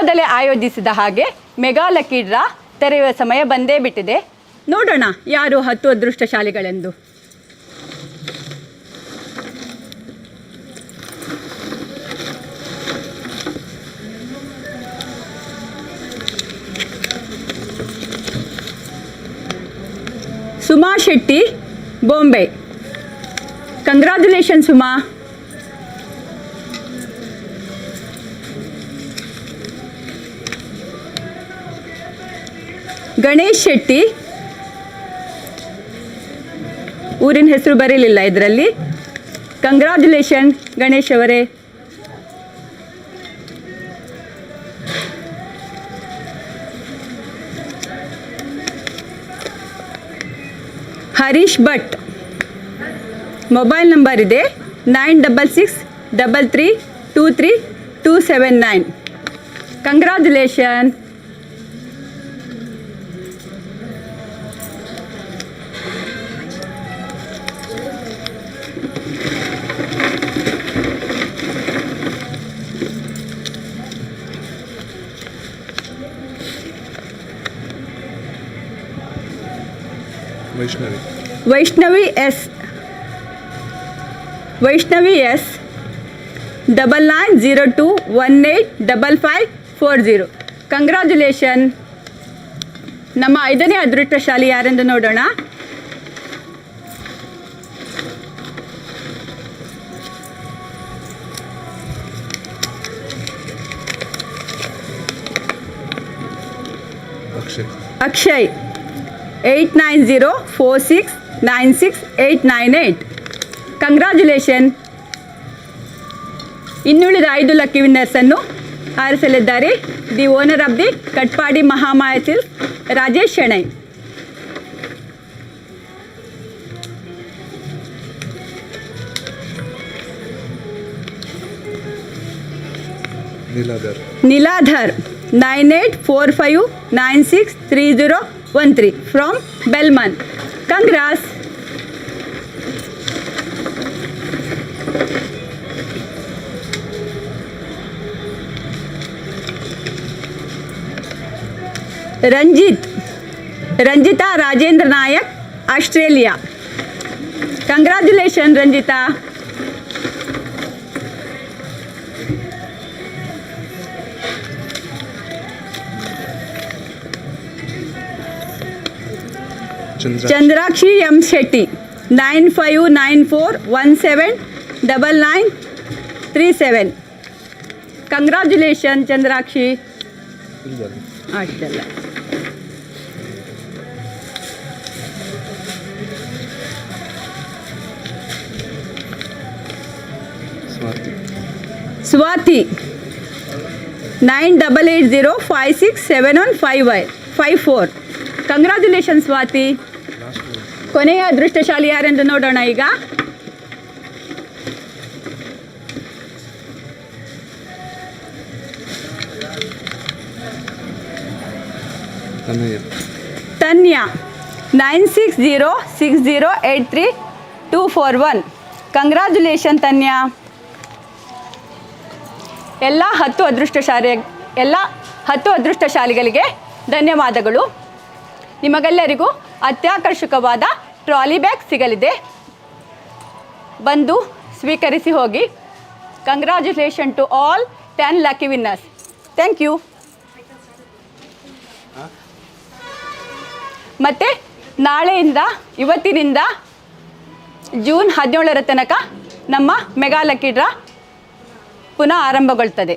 ಮೊದಲೇ ಆಯೋಜಿಸಿದ ಹಾಗೆ ಮೆಗಾ ಲಕ್ಕಿ ಡ್ರಾ ತೆರೆಯುವ ಸಮಯ ಬಂದೇ ಬಿಟ್ಟಿದೆ. ನೋಡೋಣ ಯಾರು 10 ಅದೃಷ್ಟಶಾಲಿಗಳೆಂದು. ಸುಮಾ ಶೆಟ್ಟಿ, ಬಾಂಬೆ. ಕಂಗ್ರ್ಯಾಚುಲೇಷನ್ ಸುಮಾ. ಗಣೇಶ್ ಶೆಟ್ಟಿ, ಊರಿನ ಹೆಸರು ಬರೀಲಿಲ್ಲ ಇದರಲ್ಲಿ. ಕಂಗ್ರ್ಯಾಚುಲೇಷನ್ ಗಣೇಶ್ ಅವರೇ. ಹರೀಶ್ ಭಟ್, ಮೊಬೈಲ್ ನಂಬರ್ ಇದೆ 9663323279. ಕಂಗ್ರ್ಯಾಚುಲೇಷನ್. ವೈಷ್ಣವಿ ಎಸ್ 9902185540. ಕಂಗ್ರ್ಯಾಚುಲೇಷನ್. ನಮ್ಮ 5ನೇ ಅದೃಷ್ಟಶಾಲಿ ಯಾರೆಂದು ನೋಡೋಣ. ಅಕ್ಷಯ್ 8904696898. ಕಂಗ್ರ್ಯಾಚುಲೇಷನ್. ಇನ್ನುಳಿದ 5 ಲಕ್ಕಿ ವಿನ್ನರ್ಸನ್ನು ಆರಿಸಲಿದ್ದಾರೆ the owner of the Katpadi Mahamaya silk, Rajesh Shenoy. Neeladhar 9845963013 from Belman. Congrats. Ranjitha Rajendra Nayak, Australia. Congratulation Ranjitha. Chandrakshi M Shetty 9594179937. Congratulation Chandrakshi. ಅಷ್ಟಲ್ಲ. ಸ್ವಾತಿ 9880567154. ಕಂಗ್ರ್ಯಾಚುಲೇಷನ್ ಸ್ವಾತಿ. ಕೊನೆಯ ಅದೃಷ್ಟಶಾಲಿ ಯಾರೆಂದು ನೋಡೋಣ ಈಗ. ತನ್ಯಾ 9606083241. ಕಂಗ್ರ್ಯಾಚುಲೇಷನ್ ತನ್ಯಾ. ಎಲ್ಲ 10 ಅದೃಷ್ಟಶಾಲಿಗಳಿಗೆ ಧನ್ಯವಾದಗಳು. ನಿಮಗೆಲ್ಲರಿಗೂ ಅತ್ಯಾಕರ್ಷಕವಾದ ಟ್ರಾಲಿ ಬ್ಯಾಗ್ ಸಿಗಲಿದೆ, ಬಂದು ಸ್ವೀಕರಿಸಿ ಹೋಗಿ. Congratulation to all 10 lucky winners. Thank you. ಮತ್ತು ಇವತ್ತಿನಿಂದ ಜೂನ್ 17ರ ತನಕ ನಮ್ಮ ಮೆಗಾ ಲಕ್ಕಿ ಡ್ರಾ ಪುನಃ ಆರಂಭಗೊಳ್ತದೆ.